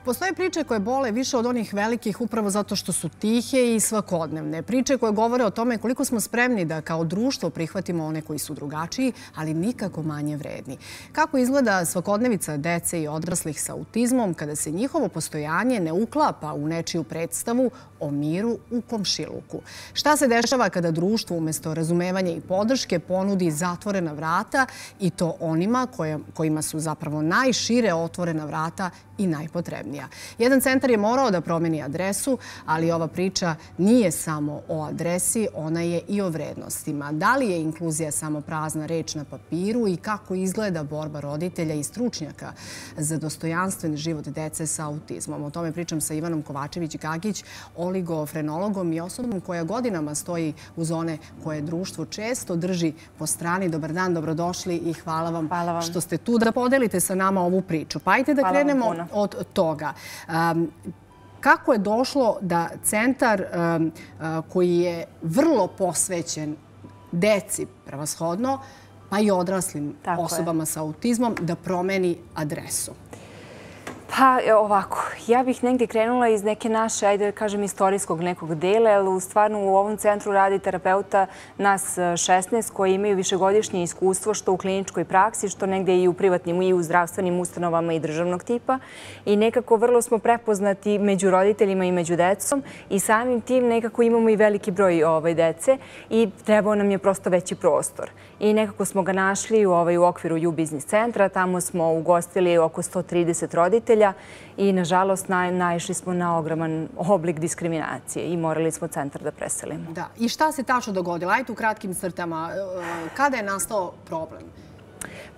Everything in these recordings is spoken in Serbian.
Postoje priče koje bole više od onih velikih upravo zato što su tihe i svakodnevne. Priče koje govore o tome koliko smo spremni da kao društvo prihvatimo one koji su drugačiji, ali nikako manje vredni. Kako izgleda svakodnevica dece i odraslih sa autizmom kada se njihovo postojanje ne uklapa u nečiju predstavu o miru u komšiluku? Šta se dešava kada društvo umjesto razumevanja i podrške ponudi zatvorena vrata i to onima kojima su zapravo najšire otvorena vrata i najpotrebnija? Jedan centar je morao da promeni adresu, ali ova priča nije samo o adresi, ona je i o vrednostima. Da li je inkluzija samo prazna reč na papiru i kako izgleda borba roditelja i stručnjaka za dostojanstven život dece sa autizmom? O tome pričam sa Ivanom Kovačević-Gagić, oligofrenologom i osobom koja godinama stoji uz one koje društvo često drži po strani. Dobar dan, dobrodošli i hvala vam što ste tu da podelite sa nama ovu priču. Pa ajde da krenemo od toga. Kako je došlo da centar koji je vrlo posvećen deci prevashodno, pa i odraslim osobama sa autizmom, da promeni adresu? Pa ovako, ja bih negdje krenula iz neke naše, ajde da kažem, istorijskog nekog dela, jer stvarno u ovom centru radi terapeuta nas 16 koji imaju višegodišnje iskustvo što u kliničkoj praksi, što negdje i u privatnim i u zdravstvenim ustanovama i državnog tipa. I nekako vrlo smo prepoznati među roditeljima i među decom i samim tim nekako imamo i veliki broj dece i trebao nam je prosto veći prostor. I nekako smo ga našli u okviru U-Biznis centra. Tamo smo ugostili oko 130 roditelja i, nažalost, naišli smo na ogroman oblik diskriminacije i morali smo centar da preselimo. Da. I šta se tačno dogodilo? Ajde u kratkim crtama. Kada je nastao problem?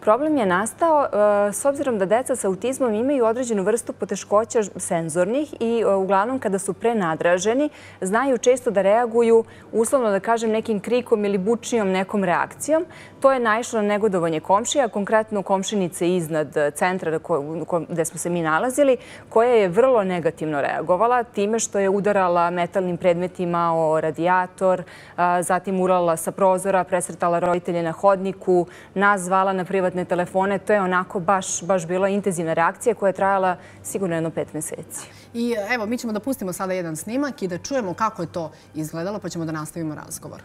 Problem je nastao s obzirom da deca sa autizmom imaju određenu vrstu poteškoća senzornih i uglavnom kada su prenadraženi znaju često da reaguju, uslovno da kažem, nekim krikom ili bučnijom nekom reakcijom. To je naišlo na negodovanje komšija, konkretno komšinice iznad centra gde smo se mi nalazili, koja je vrlo negativno reagovala time što je udarala metalnim predmetima o radijator, zatim urlala sa prozora, presretala roditelje na hodniku, nas zvala na privatne telefone. To je onako baš bila intenzivna reakcija koja je trajala sigurno jedno 5 meseci. I evo, mi ćemo da pustimo sada jedan snimak i da čujemo kako je to izgledalo, pa ćemo da nastavimo razgovor.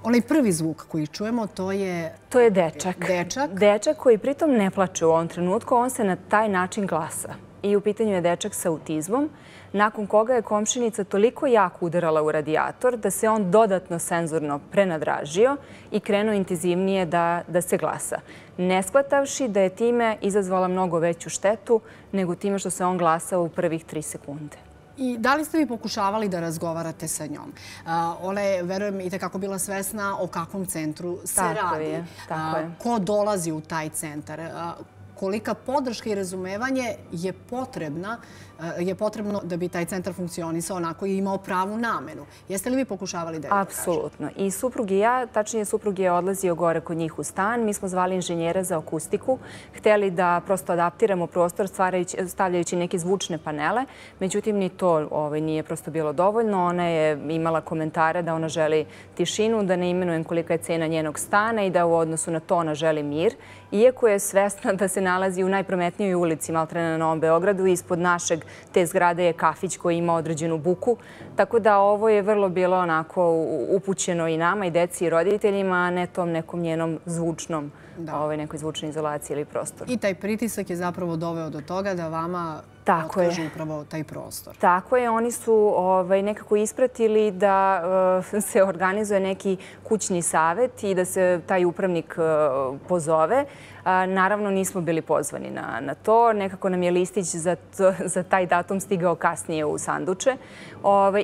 Onaj prvi zvuk koji čujemo, to je... To je dečak. Dečak? Dečak koji pritom ne plače u ovom trenutku, on se na taj način glasa. I u pitanju je dečak sa autizmom, nakon koga je komšinica toliko jako udarala u radijator da se on dodatno senzorno prenadražio i krenuo intenzivnije da se glasa. Ne shvatavši da je time izazvala mnogo veću štetu nego time što se on glasao u prvih 3 sekunde. I da li ste vi pokušavali da razgovarate sa njom? Ona je, verujem, i tekako bila svesna o kakvom centru se radi. Tako je. Ko dolazi u taj centar? Kolika podrška i razumevanje je potrebno da bi taj centar funkcionisao onako i imao pravu namenu. Jeste li vi pokušavali da je pokažete? Apsolutno. I suprug i ja, tačnije suprug je odlazio gore kod njih u stan. Mi smo zvali inženjera za akustiku. Hteli da prosto adaptiramo prostor stavljajući neke zvučne panele. Međutim, ni to nije prosto bilo dovoljno. Ona je imala komentare da ona želi tišinu, da ne imenujem kolika je cena njenog stana i da u odnosu na to ona želi mir. Iako je svesna da se nalazi u najprometnijoj ulici maltene na Novom Beogradu, ispod našeg te zgrade je kafić koji ima određenu buku. Tako da ovo je vrlo bilo onako upućeno i nama, i deci i roditeljima, a ne tom nekom njenom zvučnom, nekoj zvučnoj izolaciji ili prostoru. I taj pritisak je zapravo doveo do toga da vama otkažu upravo taj prostor. Tako je. Oni su nekako ispratili da se organizuje neki kućni savet i da se taj upravnik pozove. Naravno, nismo bili pozvani na to. Nekako nam je listić za taj datum stigao kasnije u sanduče.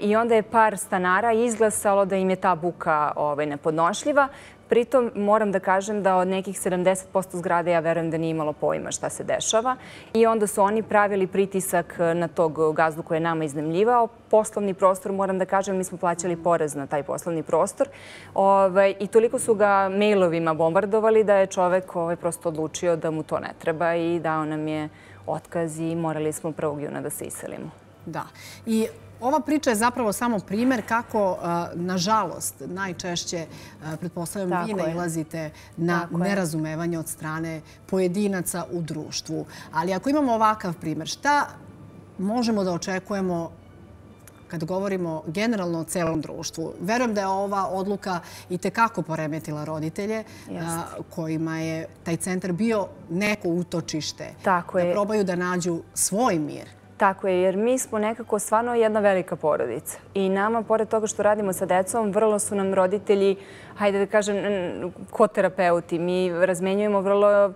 I onda je par stanara izglasalo da im je ta buka nepodnošljiva. Pritom moram da kažem da od nekih 70% zgrade ja verujem da nije imalo pojma šta se dešava i onda su oni pravili pritisak na tog gazdu koji je nama iznajmljivao. Poslovni prostor, moram da kažem, mi smo plaćali porez na taj poslovni prostor i toliko su ga mailovima bombardovali da je čovek prosto odlučio da mu to ne treba i dao nam je otkaz i morali smo 1. juna da se iselimo. Da. I ova priča je zapravo samo primer kako, nažalost, najčešće, pretpostavljam, vi nailazite na nerazumevanje od strane pojedinaca u društvu. Ali ako imamo ovakav primer, šta možemo da očekujemo kad govorimo generalno o celom društvu? Verujem da je ova odluka i tekako poremetila roditelje kojima je taj centar bio neko utočište. Da probaju da nađu svoj mir. Tako je, jer mi smo nekako stvarno jedna velika porodica. I nama, pored toga što radimo sa decom, vrlo su nam roditelji, hajde da kažem, koterapeuti. Mi razmenjujemo vrlo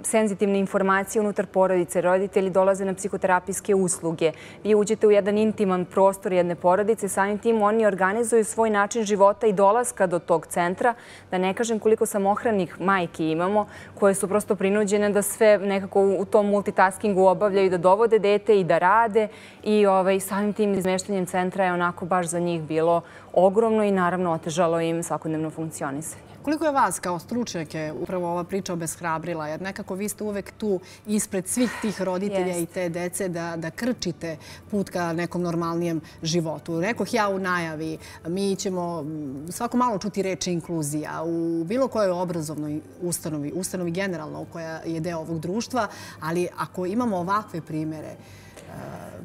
senzitivne informacije unutar porodice. Roditelji dolaze na psihoterapijske usluge. Vi uđete u jedan intiman prostor jedne porodice. Samim tim oni organizuju svoj način života i dolaska do tog centra. Da ne kažem koliko samohranih majki imamo koje su prosto prinuđene da sve nekako u tom multitaskingu obavljaju, da dovode dete i da rade. I samim tim izmeštanjem centra je onako baš za njih bilo ogromno i naravno otežalo im svakodnevno funkcionisanje. Koliko je vas kao stručnjake upravo ova priča obeshrabrila? Jer nekako vi ste uvek tu ispred svih tih roditelja i te dece da krčite put ka nekom normalnijem životu. Rekoh ja u najavi, mi ćemo svako malo čuti reči inkluzija u bilo kojoj obrazovnoj ustanovi generalno koja je deo ovog društva, ali ako imamo ovakve primere,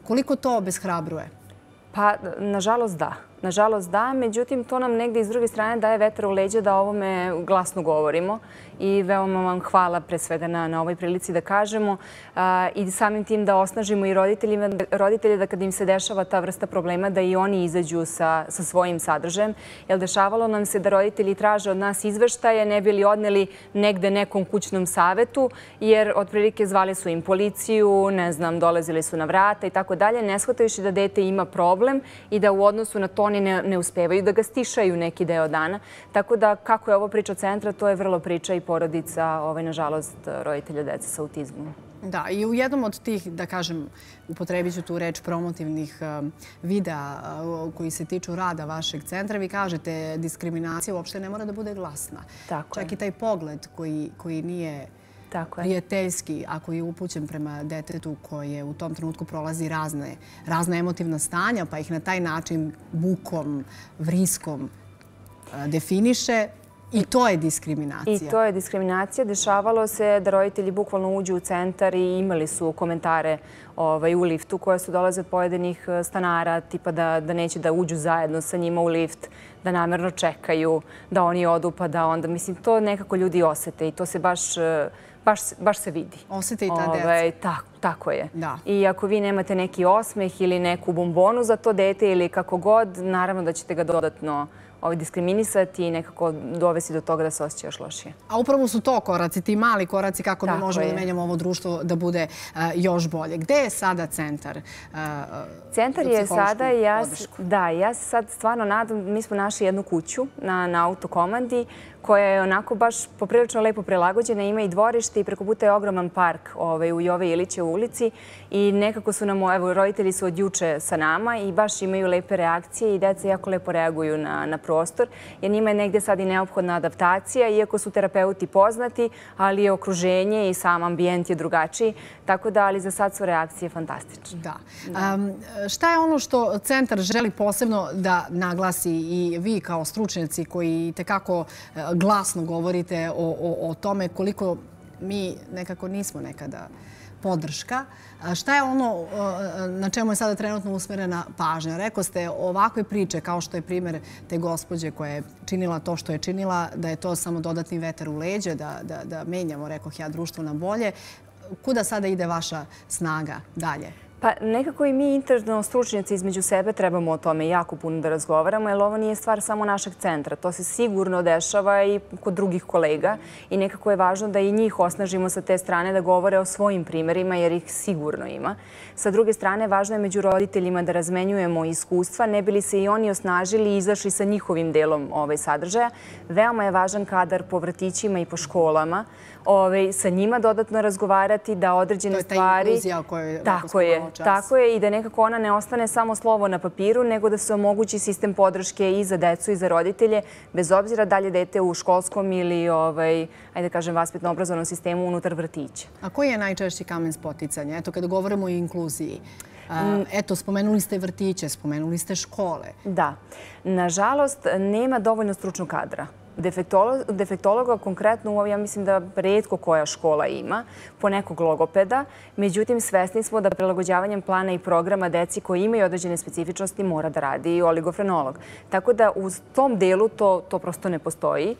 koliko to obeshrabruje? Pa, nažalost da. Nažalost da, međutim to nam negde iz druge strane daje vetar u leđa da o ovome glasno govorimo i veoma vam hvala pre svega na ovoj prilici da kažemo i samim tim da osnažimo i roditelje da kad im se dešava ta vrsta problema da i oni izađu sa svojim sadržajem. Jer dešavalo nam se da roditelji traže od nas izveštaje, ne bi li odneli negde nekom kućnom savetu, jer otprilike zvali su im policiju, ne znam, dolazili su na vrata i tako dalje, ne shvatajući da dete ima problem i da u odnosu na to oni ne uspevaju da ga stišaju neki deo dana. Tako da kako je ovo priča centra, to je vrlo priča i porodica, nažalost, roditelja dece sa autizmom. Da, i u jednom od tih, da kažem, upotrebit ću tu reč promotivnih videa koji se tiču rada vašeg centra, vi kažete diskriminacija uopšte ne mora da bude glasna. Čak i taj pogled koji nije prijateljski, ako je upućen prema detetu koje u tom trenutku prolazi razna emotivna stanja, pa ih na taj način bukom, vriskom definiše, i to je diskriminacija. I to je diskriminacija. Dešavalo se da roditelji bukvalno uđu u centar i imali su komentare u liftu koje su dolaze od pojedinih stanara, tipa da neće da uđu zajedno sa njima u lift, da namerno čekaju, da oni odu pa da onda, mislim, to nekako ljudi osete i to se baš se vidi. Osete i ta deca. Tako je. I ako vi nemate neki osmeh ili neku bombonu za to dete ili kako god, naravno da ćete ga dodatno diskriminisati i nekako dovesti do toga da se osjeća još lošije. A upravo su to koraci, ti mali koraci kako mi možemo da menjamo ovo društvo da bude još bolje. Gde je sada centar? Centar je sada, ja se sad stvarno nadam, mi smo našli jednu kuću na autokomandi koja je onako baš poprilično lepo prilagođena, ima i dvorište i preko puta je ogroman park u Jove Iliće u ulici i nekako su nam, roditelji su od juče sa nama i baš imaju lepe reakcije i deca jako lepo reaguju na prostor, jer njima je negde sad i neophodna adaptacija, iako su terapeuti poznati, ali je okruženje i sam ambijent je drugačiji, tako da, ali za sad su reakcije fantastične. Da. Šta je ono što centar želi posebno da naglasi i vi kao stručnjaci koji tekako glasno govorite o tome koliko mi nekako nismo nekada podrška. Šta je ono na čemu je sada trenutno usmerena pažnja? Rekao ste ovakve priče kao što je primjer te gospođe koja je činila to što je činila, da je to samo dodatni vetar u leđe, da menjamo, rekoh ja, društvo na bolje. Kuda sada ide vaša snaga dalje? Pa nekako i mi interno stručnjaci između sebe trebamo o tome jako puno da razgovaramo, jer ovo nije stvar samo našeg centra. To se sigurno dešava i kod drugih kolega i nekako je važno da i njih osnažimo sa te strane da govore o svojim primerima, jer ih sigurno ima. Sa druge strane, važno je među roditeljima da razmenjujemo iskustva, ne bi li se i oni osnažili i izašli sa njihovim delom sadržaja. Veoma je važan kadar po vrtićima i po školama, sa njima dodatno razgovarati, da određene stvari... To je ta inkluzija o kojoj Tako je, i da nekako ona ne ostane samo slovo na papiru, nego da se omogući sistem podrške i za decu i za roditelje, bez obzira da li je dete u školskom ili, ajde kažem, vaspitno-obrazovnom sistemu unutar vrtića. A koji je najčešći kamen spoticanja? Eto, kada govorimo o inkluziji, eto, spomenuli ste vrtiće, spomenuli ste škole. Da. Nažalost, nema dovoljno stručnog kadra. Defektologa konkretno, ja mislim da retko koja škola ima, po nekog logopeda. Međutim, svesni smo da prilagođavanjem plana i programa deci koji imaju određene specifičnosti mora da radi i oligofrenolog. Tako da u tom delu to prosto ne postoji.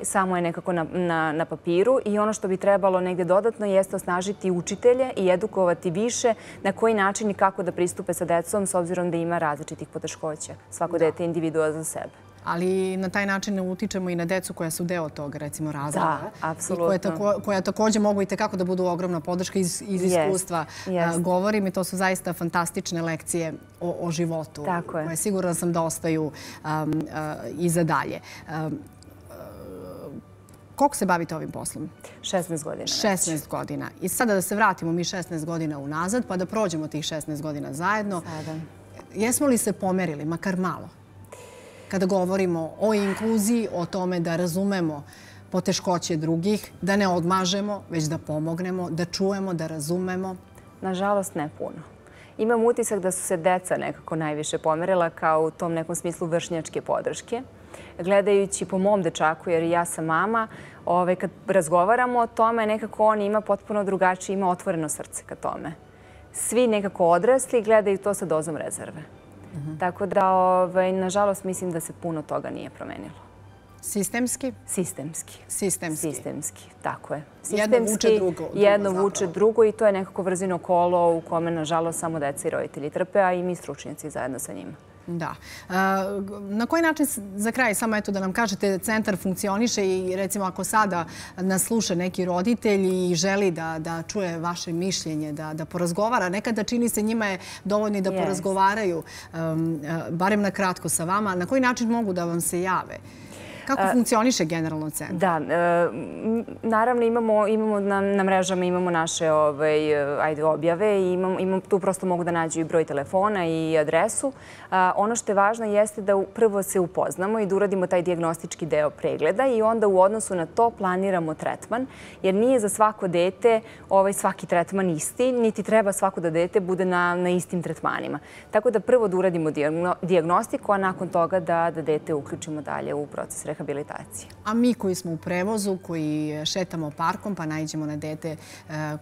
Samo je nekako na papiru i ono što bi trebalo negdje dodatno jeste osnažiti učitelje i edukovati više na koji način i kako da pristupe sa decom s obzirom da ima različitih poteškoća. Svako dete je individua za sebe. Ali na taj način ne utičemo i na decu koja su deo tog, recimo, razreda. Da, apsolutno. Koja također mogu i tekako da budu ogromna podrška iz iskustva. Govorim i to su zaista fantastične lekcije o životu. Tako je. Koje sigurna sam da ostaju i za dalje. Koliko se bavite ovim poslom? 16 godina. 16 godina. I sada da se vratimo mi 16 godina unazad, pa da prođemo tih 16 godina zajedno. Jesmo li se pomerili, makar malo? Kada govorimo o inkluziji, o tome da razumemo poteškoće drugih, da ne odmažemo, već da pomognemo, da čujemo, da razumemo? Nažalost, ne puno. Imam utisak da su se deca nekako najviše pomerila kao u tom nekom smislu vršnjačke podrške. Gledajući po mom dečaku, jer i ja sam mama, kad razgovaramo o tome, nekako on ima potpuno drugačije, ima otvoreno srce ka tome. Svi nekako odrasli gledaju to sa dozom rezerve. Tako da, nažalost, mislim da se puno toga nije promenilo. Sistemski? Sistemski. Sistemski, tako je. Jedno vuče drugo. Jedno vuče drugo i to je nekako vrzino kolo u kome, nažalost, samo deca i roditelji trpe, a i mi stručnjaci zajedno sa njima. Da. Na koji način, za kraj, samo eto da nam kažete, centar funkcioniše i recimo ako sada nas sluša neki roditelj i želi da čuje vaše mišljenje, da porazgovara, nekada čini se njima je dovoljno da porazgovaraju, barem na kratko sa vama, na koji način mogu da vam se jave? Kako funkcioniše generalno centar? Da, naravno imamo na mrežama imamo naše objave i tu prosto mogu da nađu i broj telefona i adresu. Ono što je važno jeste da prvo se upoznamo i da uradimo taj dijagnostički deo pregleda i onda u odnosu na to planiramo tretman, jer nije za svako dete svaki tretman isti, niti treba svako da dete bude na istim tretmanima. Tako da prvo da uradimo dijagnostiku, a nakon toga da dete uključimo dalje u proces rehabilitacije. A mi koji smo u prevozu, koji šetamo parkom pa naiđemo na dete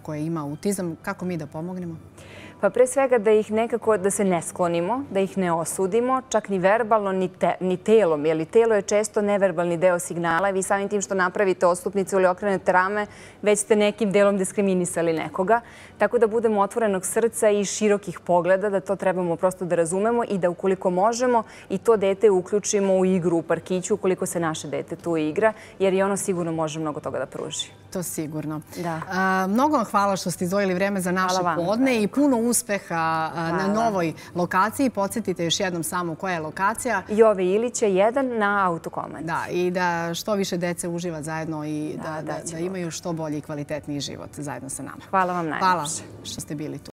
koje ima autizam, kako mi da pomognemo? Pa pre svega da ih nekako, da se ne sklonimo, da ih ne osudimo, čak ni verbalno, ni telom, jer telo je često neverbalni deo signala i vi samim tim što napravite odstupnicu ili okrenete rame, već ste nekim delom diskriminisali nekoga. Tako da budemo otvorenog srca i širokih pogleda, da to trebamo prosto da razumemo i da ukoliko možemo i to dete uključimo u igru u parkiću, ukoliko se naše dete tu igra, jer i ono sigurno može mnogo toga da pruži. To sigurno. Da. Mnogo vam hvala što ste izdvojili vreme za naše podne i puno uspeha na novoj lokaciji. Podsjetite još jednom samo koja je lokacija. Jove Ilića 1 na Autokomandi. Da, i da što više dece uživa zajedno i da imaju što bolji i kvalitetniji život zajedno sa nama. Hvala vam najljepše. Hvala što ste bili tu.